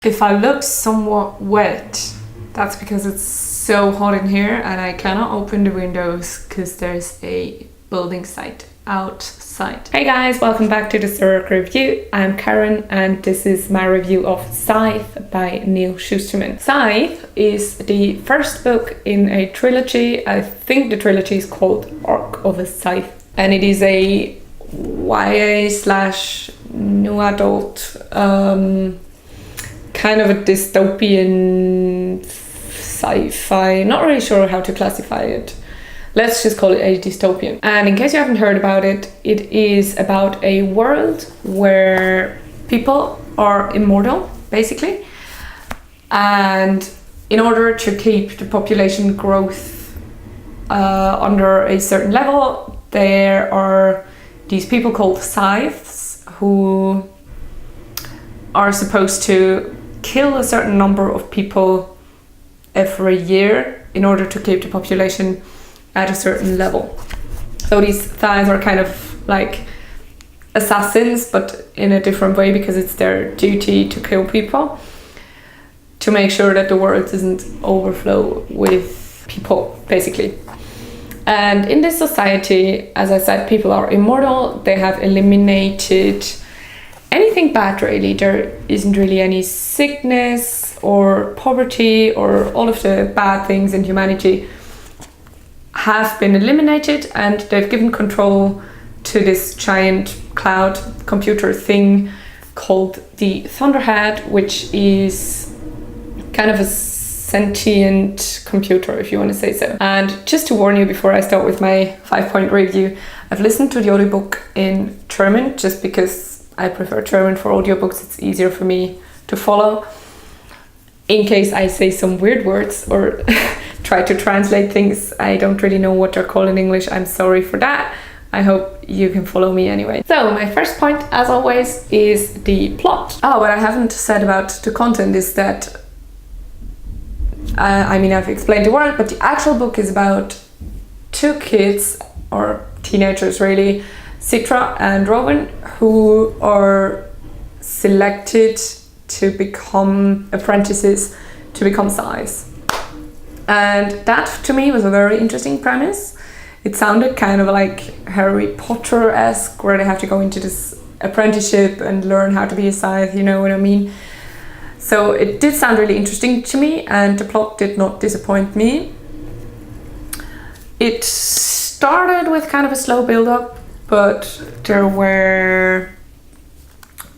If I look somewhat wet, that's because it's so hot in here and I cannot open the windows because there's a building site outside. Hey guys, welcome back to the Zurich Review. I'm Karen and this is my review of Scythe by Neil Shusterman. Scythe is the first book in a trilogy. I think the trilogy is called Arc of a Scythe, and it is a YA/new adult kind of a dystopian sci-fi. Not really sure how to classify it. Let's just call it a dystopian. And in case you haven't heard about it, it is about a world where people are immortal, basically. And in order to keep the population growth under a certain level, there are these people called Scythes who are supposed to kill a certain number of people every year in order to keep the population at a certain level. So these Scythes are kind of like assassins, but in a different way, because it's their duty to kill people to make sure that the world doesn't overflow with people, basically. And in this society, as I said, people are immortal. They have eliminated anything bad, really. There isn't really any sickness or poverty, or all of the bad things in humanity have been eliminated, and they've given control to this giant cloud computer thing called the Thunderhead, which is kind of a sentient computer, if you want to say so. And just to warn you before I start with my 5-point review, I've listened to the audiobook in German just because I prefer German for audiobooks. It's easier for me to follow. In case I say some weird words or try to translate things, I don't really know what they're called in English. I'm sorry for that. I hope you can follow me anyway. So my first point, as always, is the plot. Oh, what I haven't said about the content is that I've explained the world, but the actual book is about two kids, or teenagers really, Scythe and Rowan, who are selected to become apprentices to become Scythes. And that to me was a very interesting premise. It sounded kind of like Harry Potter-esque, where they have to go into this apprenticeship and learn how to be a Scythe, you know what I mean? So it did sound really interesting to me, and the plot did not disappoint me. It started with kind of a slow build-up, but there were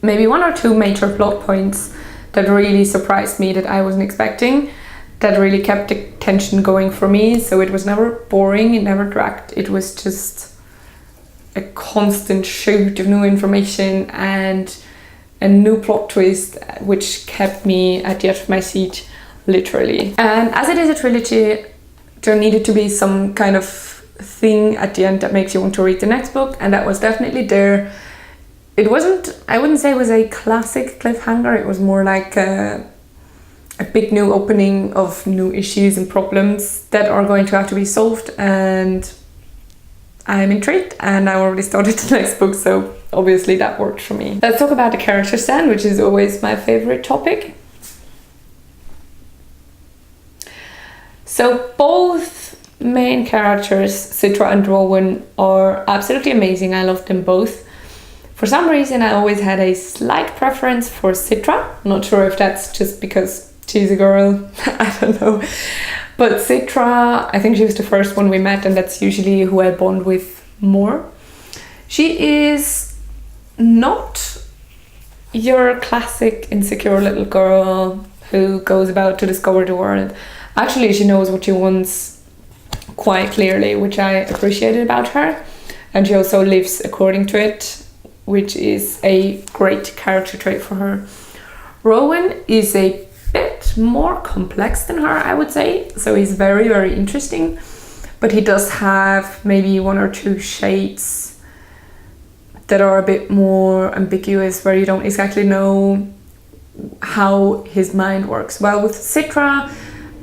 maybe one or two major plot points that really surprised me, that I wasn't expecting, that really kept the tension going for me. So it was never boring, it never dragged. It was just a constant shoot of new information and a new plot twist, which kept me at the edge of my seat, literally. And as it is a trilogy, there needed to be some kind of thing at the end that makes you want to read the next book, and that was definitely there. It wasn't, I wouldn't say it was a classic cliffhanger. It was more like a big new opening of new issues and problems that are going to have to be solved, and I'm intrigued, and I already started the next book, so obviously that worked for me. Let's talk about the characters then, which is always my favorite topic. So both main characters, Scythe and Rowan, are absolutely amazing. I love them both. For some reason, I always had a slight preference for Scythe. Not sure if that's just because she's a girl, I don't know. But Scythe, I think she was the first one we met, and that's usually who I bond with more. She is not your classic insecure little girl who goes about to discover the world. Actually, she knows what she wants quite clearly, which I appreciated about her, and she also lives according to it, which is a great character trait for her. Rowan is a bit more complex than her, I would say, so he's very, very interesting, but he does have maybe one or two shades that are a bit more ambiguous, where you don't exactly know how his mind works. Well, with Scythe,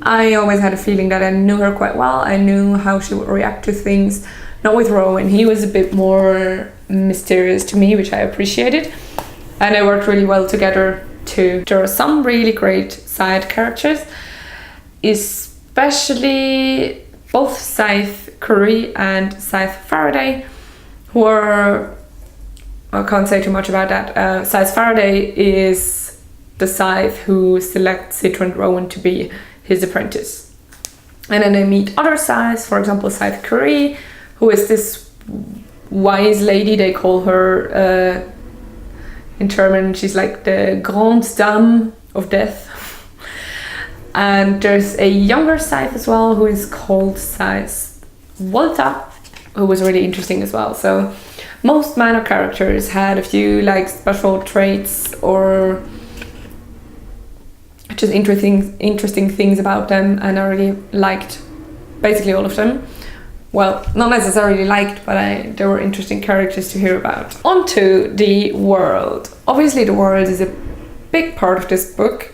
I always had a feeling that I knew her quite well. I knew how she would react to things. Not with Rowan. He was a bit more mysterious to me, which I appreciated. And they worked really well together too. There are some really great side characters, especially both Scythe Curry and Scythe Faraday, who are, I can't say too much about that. Scythe Faraday is the Scythe who selects Citra Rowan to be his apprentice. And then they meet other Scythes, for example Scythe Curry, who is this wise lady, they call her, in German she's like the Grande Dame of Death. And there's a younger Scythe as well who is called Scythe Volta, who was really interesting as well. So most minor characters had a few like special traits or just interesting things about them, and I really liked basically all of them. Well, not necessarily liked, but they were interesting characters to hear about. On to the world. Obviously the world is a big part of this book,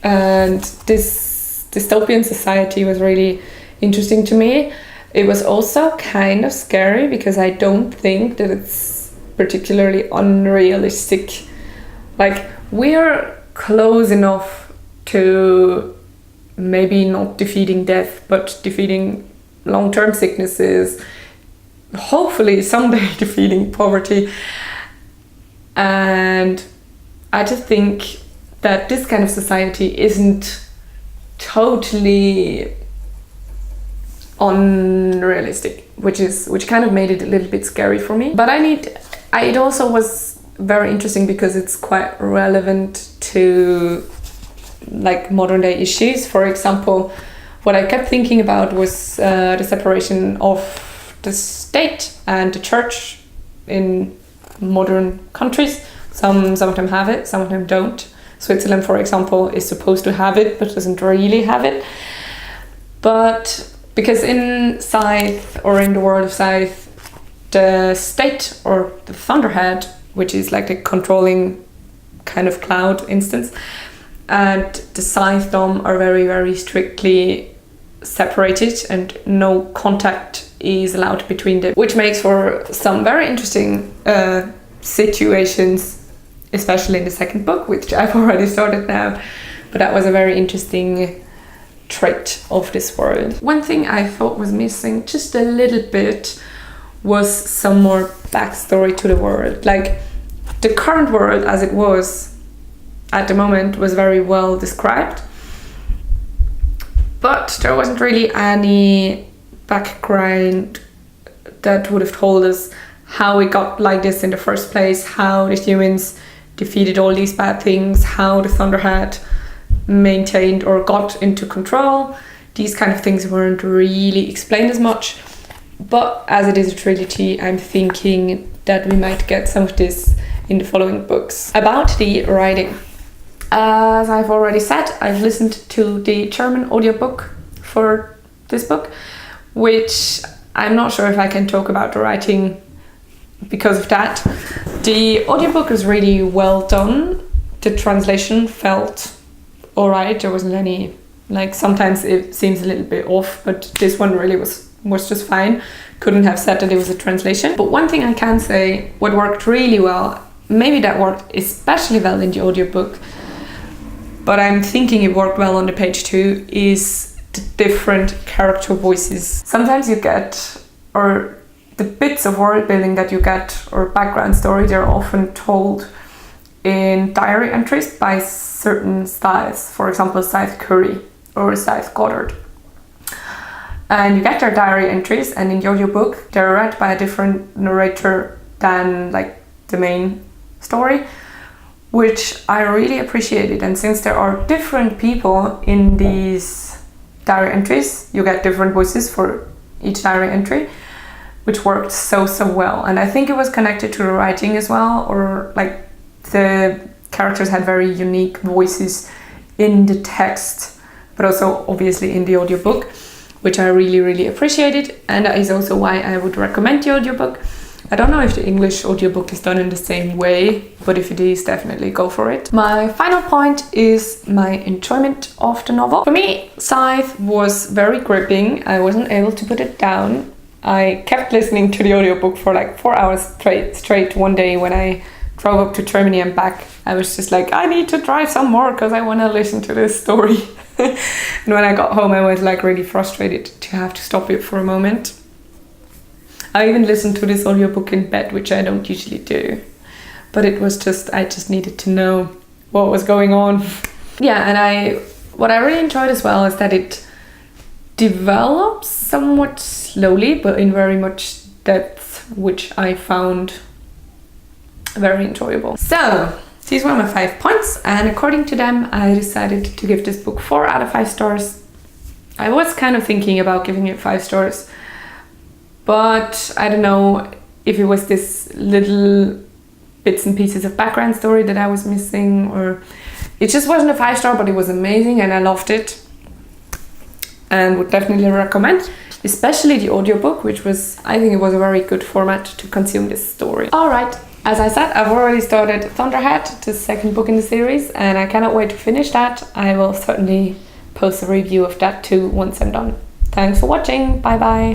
and this dystopian society was really interesting to me. It was also kind of scary because I don't think that it's particularly unrealistic. Like, we're close enough to maybe not defeating death, but defeating long-term sicknesses, hopefully someday defeating poverty. And I just think that this kind of society isn't totally unrealistic, which kind of made it a little bit scary for me. But it also was very interesting because it's quite relevant to like modern day issues. For example, what I kept thinking about was the separation of the state and the church in modern countries. Some of them have it, some of them don't. Switzerland, for example, is supposed to have it, but doesn't really have it. But because in Scythe, or in the world of Scythe, the state, or the Thunderhead, which is like the controlling kind of cloud instance, and the Scythedom are very, very strictly separated, and no contact is allowed between them, which makes for some very interesting situations, especially in the second book, which I've already started now. But that was a very interesting trait of this world. One thing I thought was missing just a little bit was some more backstory to the world. Like, the current world as it was at the moment was very well described, but there wasn't really any background that would have told us how it got like this in the first place, how the humans defeated all these bad things, how the Thunderhead maintained or got into control. These kind of things weren't really explained as much. But as it is a trilogy, I'm thinking that we might get some of this in the following books. About the writing. As I've already said, I've listened to the German audiobook for this book, which I'm not sure if I can talk about the writing because of that. The audiobook is really well done. The translation felt alright. There wasn't any, like, sometimes it seems a little bit off, but this one really was just fine. Couldn't have said that it was a translation. But one thing I can say, what worked really well, maybe that worked especially well in the audiobook, but I'm thinking it worked well on the page too, is the different character voices. Sometimes you get, or the bits of world building that you get, or background story, they're often told in diary entries by certain Scythes, for example Scythe Curry or Scythe Goddard. And you get their diary entries, and in the audiobook they're read by a different narrator than like the main story, which I really appreciated. And since there are different people in these diary entries, you get different voices for each diary entry, which worked so well. And I think it was connected to the writing as well, or like the characters had very unique voices in the text, but also obviously in the audiobook, which I really appreciated. And that is also why I would recommend the audiobook. I don't know if the English audiobook is done in the same way, but if it is, definitely go for it. My final point is my enjoyment of the novel. For me, Scythe was very gripping. I wasn't able to put it down. I kept listening to the audiobook for like 4 hours straight one day when I drove up to Germany and back, I was just like, I need to drive some more because I want to listen to this story. And when I got home, I was like really frustrated to have to stop it for a moment. I even listened to this audiobook in bed, which I don't usually do. But it was just, I just needed to know what was going on. Yeah, and what I really enjoyed as well is that it develops somewhat slowly, but in very much depth, which I found very enjoyable. So these were my 5 points, and according to them, I decided to give this book 4 out of 5 stars. I was kind of thinking about giving it 5 stars, but I don't know if it was this little bits and pieces of background story that I was missing, or it just wasn't a 5-star, but it was amazing and I loved it and would definitely recommend, especially the audiobook, which was, I think it was a very good format to consume this story. All right, as I said, I've already started Thunderhead, the 2nd book in the series, and I cannot wait to finish that. I will certainly post a review of that too once I'm done. Thanks for watching. Bye bye.